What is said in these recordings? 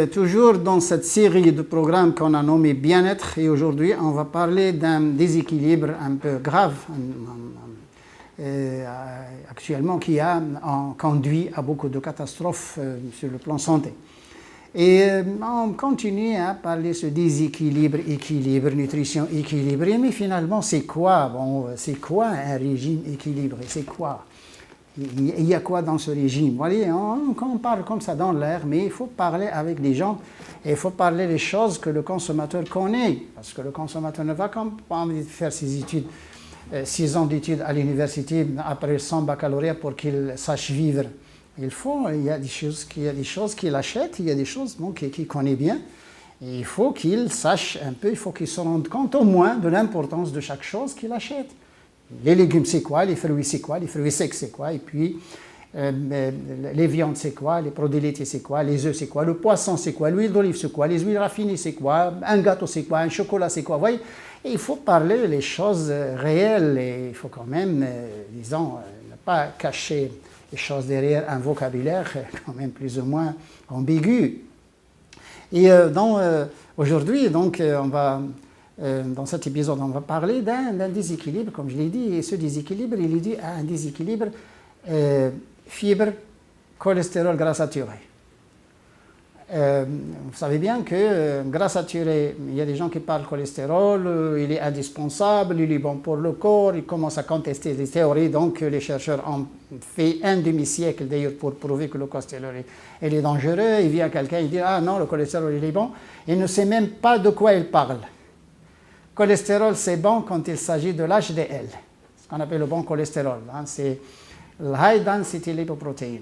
toujours dans cette série de programmes qu'on a nommé Bien-être, et aujourd'hui on va parler d'un déséquilibre un peu grave actuellement qui a conduit à beaucoup de catastrophes sur le plan santé. Et on continue à parler de ce déséquilibre, équilibre, nutrition équilibrée, mais finalement c'est quoi? C'est quoi un régime équilibré? C'est quoi? Il y a quoi dans ce régime? Vous voyez, on parle comme ça dans l'air, mais il faut parler avec des gens et il faut parler des choses que le consommateur connaît, parce que le consommateur ne va pas envie de faire ses études, 6 ans d'études à l'université après son baccalauréat pour qu'il sache vivre. Il y a des choses qu'il achète, il y a des choses qu'il connaît bien, et il faut qu'il sache un peu, il faut qu'il se rende compte au moins de l'importance de chaque chose qu'il achète. Les légumes, c'est quoi? Les fruits, c'est quoi? Les fruits secs, c'est quoi? Et puis, les viandes, c'est quoi? Les produits laitiers, c'est quoi? Les œufs, c'est quoi? Le poisson, c'est quoi? L'huile d'olive, c'est quoi? Les huiles raffinées, c'est quoi? Un gâteau, c'est quoi? Un chocolat, c'est quoi? Vous voyez? Et il faut parler les choses réelles et il faut quand même, disons, ne pas cacher les choses derrière un vocabulaire quand même plus ou moins ambigu. Et aujourd'hui, donc, dans cet épisode, on va parler d'un déséquilibre, comme je l'ai dit, et ce déséquilibre, il est dû à un déséquilibre fibre, cholestérol, gras saturé. Vous savez bien que gras saturé, il y a des gens qui parlent cholestérol, il est indispensable, il est bon pour le corps, ils commencent à contester les théories, donc les chercheurs ont fait un demi-siècle d'ailleurs pour prouver que le cholestérol est dangereux. Il vient quelqu'un, il dit « Ah non, le cholestérol il est bon », il ne sait même pas de quoi il parle. Cholestérol, c'est bon quand il s'agit de l'HDL, ce qu'on appelle le bon cholestérol. C'est le High Density Lipoprotein.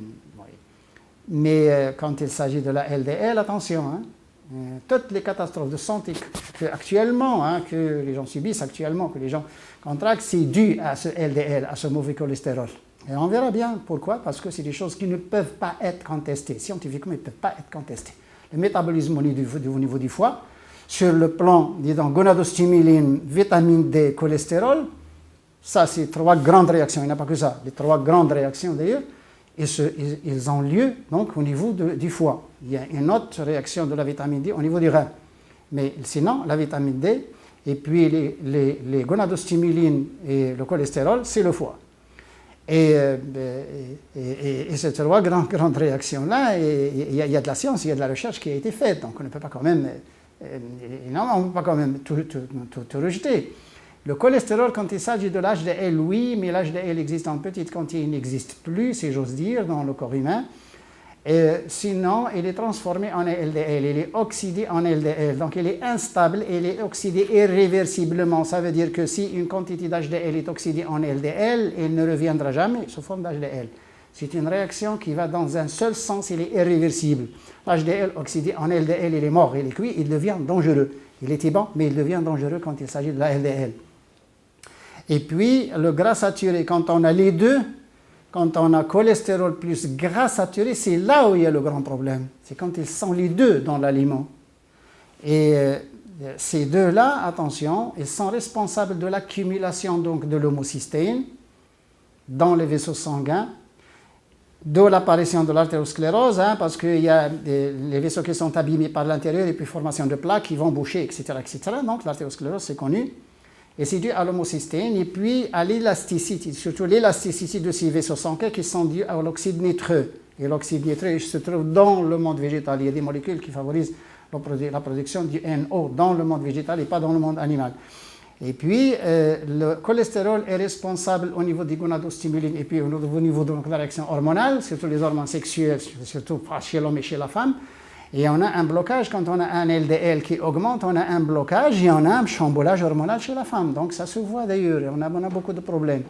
Mais quand il s'agit de la LDL, attention, toutes les catastrophes de santé que les gens subissent actuellement, que les gens contractent, c'est dû à ce LDL, à ce mauvais cholestérol. Et on verra bien pourquoi, parce que c'est des choses qui ne peuvent pas être contestées. Scientifiquement, ils ne peuvent pas être contestées. Le métabolisme au niveau du foie, sur le plan, disons, gonadostimuline, vitamine D, cholestérol, ça c'est 3 grandes réactions, il n'y en a pas que ça, les 3 grandes réactions d'ailleurs, ils ont lieu donc au niveau du foie. Il y a une autre réaction de la vitamine D au niveau du rein. Mais sinon, la vitamine D et puis les gonadostimulines et le cholestérol, c'est le foie. Et ces 3 grandes réactions-là, il y a de la science, il y a de la recherche qui a été faite, donc on ne peut pas quand même... Non, on ne peut pas quand même tout rejeter. Le cholestérol, quand il s'agit de l'HDL, oui, mais l'HDL existe en petite quantité, il n'existe plus, si j'ose dire, dans le corps humain. Sinon, il est transformé en LDL, il est oxydé en LDL, donc il est instable, il est oxydé irréversiblement. Ça veut dire que si une quantité d'HDL est oxydée en LDL, il ne reviendra jamais sous forme d'HDL. C'est une réaction qui va dans un seul sens, il est irréversible. L'HDL oxydé en LDL, il est mort, il est cuit, il devient dangereux. Il était bon, mais il devient dangereux quand il s'agit de la LDL. Et puis, le gras saturé, quand on a les deux, quand on a cholestérol plus gras saturé, c'est là où il y a le grand problème. C'est quand ils sont les deux dans l'aliment. Et ces deux-là, attention, ils sont responsables de l'accumulation donc de l'homocystéine dans les vaisseaux sanguins, de l'apparition de l'artériosclérose, parce qu'il y a les vaisseaux qui sont abîmés par l'intérieur et puis formation de plaques qui vont boucher, etc. Donc l'artériosclérose, c'est connu. Et c'est dû à l'homocystéine et puis à l'élasticité, surtout l'élasticité de ces vaisseaux sanguins qui sont dus à l'oxyde nitreux. Et l'oxyde nitreux se trouve dans le monde végétal. Il y a des molécules qui favorisent la production du NO dans le monde végétal et pas dans le monde animal. Et puis, le cholestérol est responsable au niveau des gonadostimulines et puis au niveau de la réaction hormonale, surtout les hormones sexuelles, surtout chez l'homme et chez la femme. Et on a un blocage, quand on a un LDL qui augmente, on a un blocage et on a un chamboulage hormonal chez la femme. Donc ça se voit d'ailleurs, on a beaucoup de problèmes.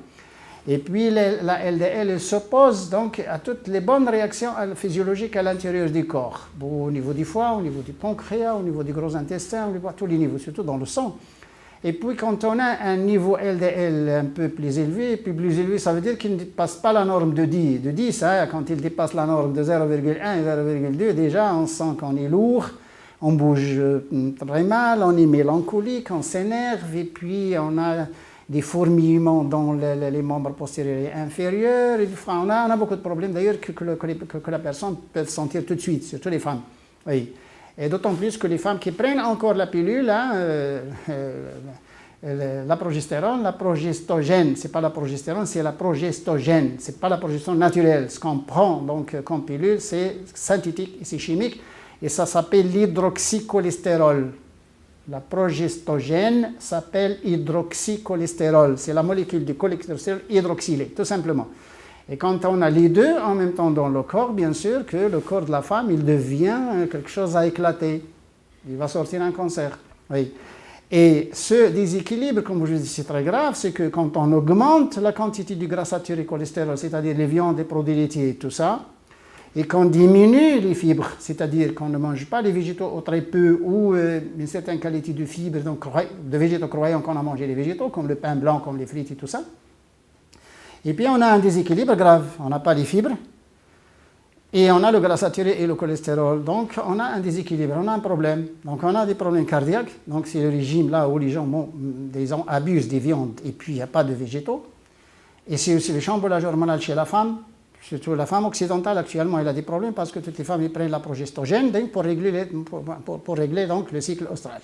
Et puis la LDL s'oppose donc à toutes les bonnes réactions physiologiques à l'intérieur du corps, au niveau du foie, au niveau du pancréas, au niveau du gros intestin, à tous les niveaux, surtout dans le sang. Et puis quand on a un niveau LDL un peu plus élevé, ça veut dire qu'il ne dépasse pas la norme de 10. De 10, quand il dépasse la norme de 0,1 et 0,2, déjà on sent qu'on est lourd, on bouge très mal, on est mélancolique, on s'énerve, et puis on a des fourmillements dans les membres postérieurs et inférieurs. Et on a beaucoup de problèmes d'ailleurs que la personne peut sentir tout de suite, surtout les femmes. Oui. Et d'autant plus que les femmes qui prennent encore la pilule, hein, la progestogène, c'est pas la progestérone, c'est la progestogène, c'est pas la progestérone naturelle. Ce qu'on prend donc comme pilule, c'est synthétique et c'est chimique, et ça s'appelle l'hydroxycholestérol. La progestogène s'appelle hydroxycholestérol, c'est la molécule du cholestérol hydroxylé, tout simplement. Et quand on a les deux en même temps dans le corps, bien sûr que le corps de la femme, il devient quelque chose à éclater. Il va sortir un cancer. Oui. Et ce déséquilibre, comme je dis, c'est très grave, c'est que quand on augmente la quantité du gras saturé cholestérol, c'est-à-dire les viandes, les produits laitiers et tout ça, et qu'on diminue les fibres, c'est-à-dire qu'on ne mange pas les végétaux ou très peu, ou une certaine qualité de fibres, donc de végétaux croyants qu'on a mangé les végétaux, comme le pain blanc, comme les frites et tout ça. Et puis on a un déséquilibre grave, on n'a pas les fibres, et on a le gras saturé et le cholestérol, donc on a un déséquilibre, on a un problème. Donc on a des problèmes cardiaques, donc c'est le régime là où les gens abusent des viandes et puis il n'y a pas de végétaux. Et c'est aussi le chamboulage hormonal chez la femme, surtout la femme occidentale actuellement, elle a des problèmes parce que toutes les femmes ils prennent la progestogène pour régler donc le cycle austral.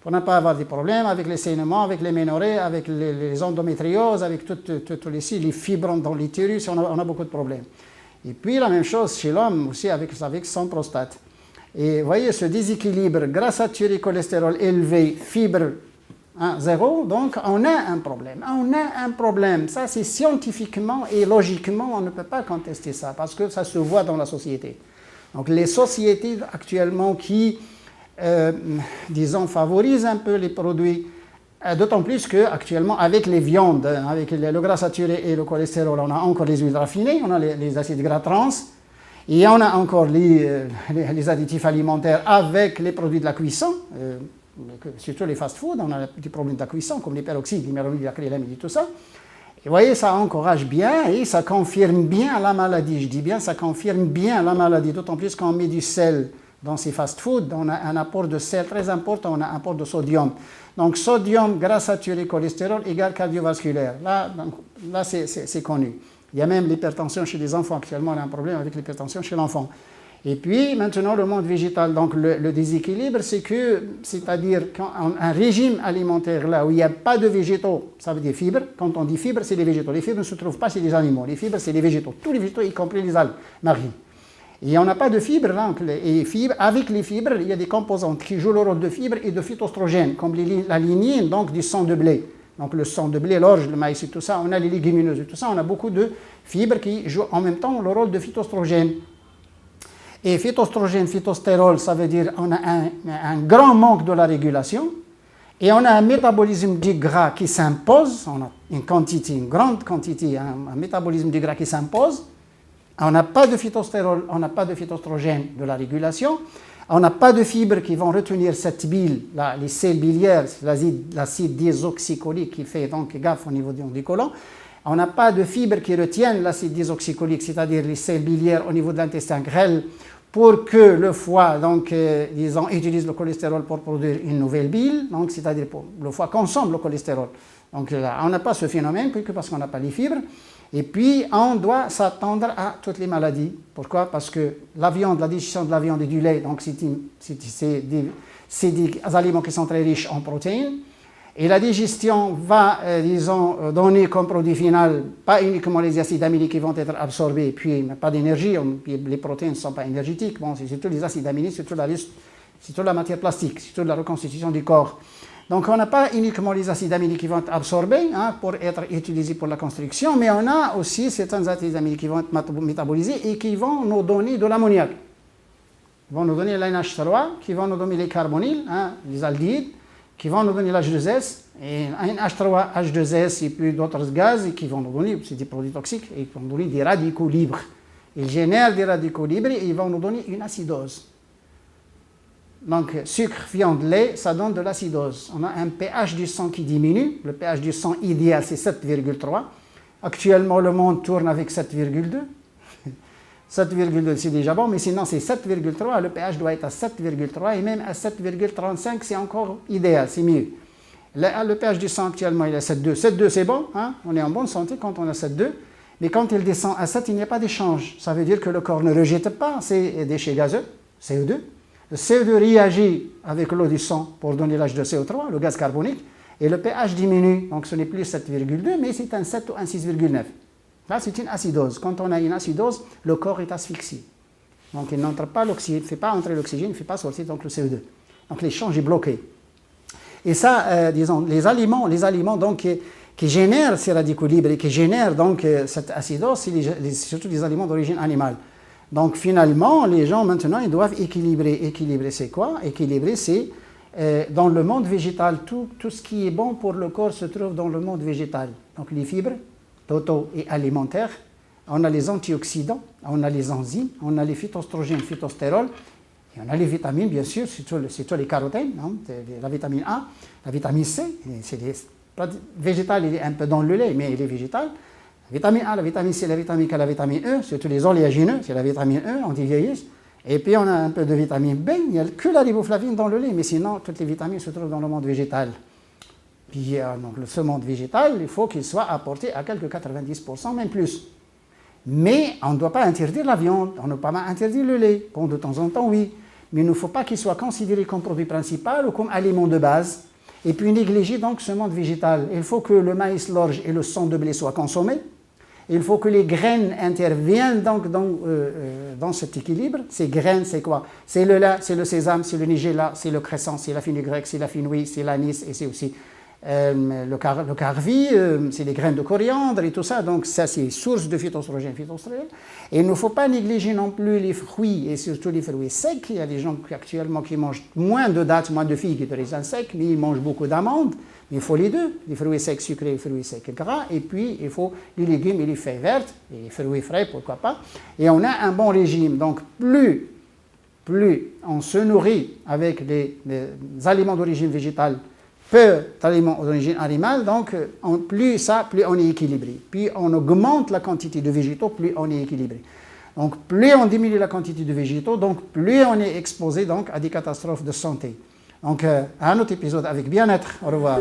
Pour ne pas avoir des problèmes avec les saignements, avec les ménorrhées, avec les endométrioses, avec toutes les fibres dans l'utérus, on a beaucoup de problèmes. Et puis la même chose chez l'homme aussi avec son prostate. Et vous voyez ce déséquilibre, gras saturé, cholestérol élevé, fibre zéro, donc on a un problème. On a un problème. Ça c'est scientifiquement et logiquement, on ne peut pas contester ça parce que ça se voit dans la société. Donc les sociétés actuellement qui disons, favorise un peu les produits, d'autant plus qu'actuellement, avec les viandes, avec le gras saturé et le cholestérol, on a encore les huiles raffinées, on a les acides gras trans, et on a encore les additifs alimentaires avec les produits de la cuisson, surtout les fast-foods, on a des problèmes de la cuisson, comme les peroxydes, l'hydroxyde, l'acrylamide et tout ça. Et vous voyez, ça encourage bien et ça confirme bien la maladie. Je dis bien, ça confirme bien la maladie, d'autant plus qu'on met du sel dans ces fast-foods, on a un apport de sel très important, on a un apport de sodium. Donc sodium, gras saturé, cholestérol égale cardiovasculaire. Là c'est connu. Il y a même l'hypertension chez les enfants. Actuellement, on a un problème avec l'hypertension chez l'enfant. Et puis, maintenant, le monde végétal. Donc le déséquilibre, c'est-à-dire un régime alimentaire là où il n'y a pas de végétaux, ça veut dire fibres. Quand on dit fibres, c'est les végétaux. Les fibres ne se trouvent pas chez les animaux. Les fibres, c'est les végétaux. Tous les végétaux, y compris les algues marines. Et on n'a pas de fibres, là, et avec les fibres, il y a des composantes qui jouent le rôle de fibres et de phytoestrogènes, comme la lignine donc, du sang de blé. Donc le sang de blé, l'orge, le maïs et tout ça, on a les légumineuses et tout ça, on a beaucoup de fibres qui jouent en même temps le rôle de phytoestrogènes. Et phytoestrogène, phytostérol, ça veut dire qu'on a un grand manque de la régulation, et on a un métabolisme du gras qui s'impose, on a une grande quantité, un métabolisme du gras qui s'impose. On n'a pas de phytostérol, on n'a pas de phytoestrogène de la régulation, on n'a pas de fibres qui vont retenir cette bile, les sels biliaires, l'acide désoxycholique qui fait donc gaffe au niveau du côlon. On n'a pas de fibres qui retiennent l'acide désoxycholique, c'est-à-dire les sels biliaires au niveau de l'intestin grêle, pour que le foie, donc, utilise le cholestérol pour produire une nouvelle bile, donc c'est-à-dire que le foie consomme le cholestérol. Donc là, on n'a pas ce phénomène, parce qu'on n'a pas les fibres. Et puis, on doit s'attendre à toutes les maladies. Pourquoi? Parce que la viande, la digestion de la viande et du lait, donc c'est des aliments qui sont très riches en protéines. Et la digestion va, donner comme produit final, pas uniquement les acides aminés qui vont être absorbés, puis pas d'énergie, les protéines ne sont pas énergétiques. Bon, c'est surtout les acides aminés, c'est surtout la matière plastique, c'est surtout la reconstitution du corps. Donc on n'a pas uniquement les acides aminés qui vont être absorbés pour être utilisés pour la construction, mais on a aussi certains acides aminés qui vont être métabolisés et qui vont nous donner de l'ammoniac. Ils vont nous donner l'NH3, qui vont nous donner les carbonyles, les aldéhydes, qui vont nous donner l'H2S, et NH3, H2S et puis d'autres gaz qui vont nous donner, c'est des produits toxiques, et qui vont nous donner des radicaux libres. Ils génèrent des radicaux libres et ils vont nous donner une acidose. Donc, sucre, viande, lait, ça donne de l'acidose. On a un pH du sang qui diminue. Le pH du sang idéal, c'est 7,3. Actuellement, le monde tourne avec 7,2. 7,2, c'est déjà bon, mais sinon, c'est 7,3. Le pH doit être à 7,3 et même à 7,35, c'est encore idéal, c'est mieux. Le pH du sang, actuellement, il est à 7,2. 7,2, c'est bon, on est en bonne santé quand on a 7,2. Mais quand il descend à 7, il n'y a pas d'échange. Ça veut dire que le corps ne rejette pas ces déchets gazeux, CO2. Le CO2 réagit avec l'eau du sang pour donner l'H de CO3, le gaz carbonique, et le pH diminue. Donc ce n'est plus 7,2, mais c'est un 7 ou un 6,9. Là, c'est une acidose. Quand on a une acidose, le corps est asphyxié. Donc il n'entre pas l'oxygène, il ne fait pas entrer l'oxygène, il ne fait pas sortir donc, le CO2. Donc l'échange est bloqué. Et ça, disons, les aliments donc, qui génèrent ces radicaux libres et qui génèrent donc, cette acidose, c'est surtout des aliments d'origine animale. Donc finalement, les gens maintenant, ils doivent équilibrer. Équilibrer, c'est quoi? Équilibrer, c'est dans le monde végétal. Tout ce qui est bon pour le corps se trouve dans le monde végétal. Donc les fibres, auto et alimentaires, on a les antioxydants, on a les enzymes, on a les phytoestrogènes, phytostérols, et on a les vitamines, bien sûr, surtout les carotènes, hein, la vitamine A, la vitamine C, végétal, il est un peu dans le lait, mais il est végétal. La vitamine A, la vitamine C, la vitamine K, la vitamine E, surtout les oléagineux, c'est la vitamine E, anti-vieillissent. Et puis on a un peu de vitamine B, il n'y a que la riboflavine dans le lait, mais sinon toutes les vitamines se trouvent dans le monde végétal. Puis donc, ce monde végétal, il faut qu'il soit apporté à quelques 90%, même plus. Mais on ne doit pas interdire la viande, on ne doit pas interdire le lait. Bon, de temps en temps, oui. Mais il ne faut pas qu'il soit considéré comme produit principal ou comme aliment de base. Et puis négliger donc ce monde végétal. Il faut que le maïs, l'orge et le sang de blé soient consommés. Il faut que les graines interviennent donc dans cet équilibre. Ces graines, c'est quoi? C'est le lin, c'est le sésame, c'est le nigella, c'est le cresson, c'est la fenugrec, c'est la fenouil, c'est l'anis et c'est aussi le carvi, c'est les graines de coriandre et tout ça. Donc ça, c'est source de phytoestrogènes, phytostérols. Et il ne faut pas négliger non plus les fruits et surtout les fruits secs. Il y a des gens actuellement qui mangent moins de dattes, moins de figues et de raisins secs, mais ils mangent beaucoup d'amandes. Mais il faut les deux, les fruits secs sucrés et les fruits secs gras. Et puis, il faut les légumes et les feuilles vertes, et les fruits frais, pourquoi pas. Et on a un bon régime. Donc, plus on se nourrit avec des aliments d'origine végétale, peu d'aliments d'origine animale, donc plus on est équilibré. Plus on augmente la quantité de végétaux, plus on est équilibré. Donc, plus on diminue la quantité de végétaux, donc plus on est exposé donc, à des catastrophes de santé. Donc, à un autre épisode avec bien-être. Au revoir.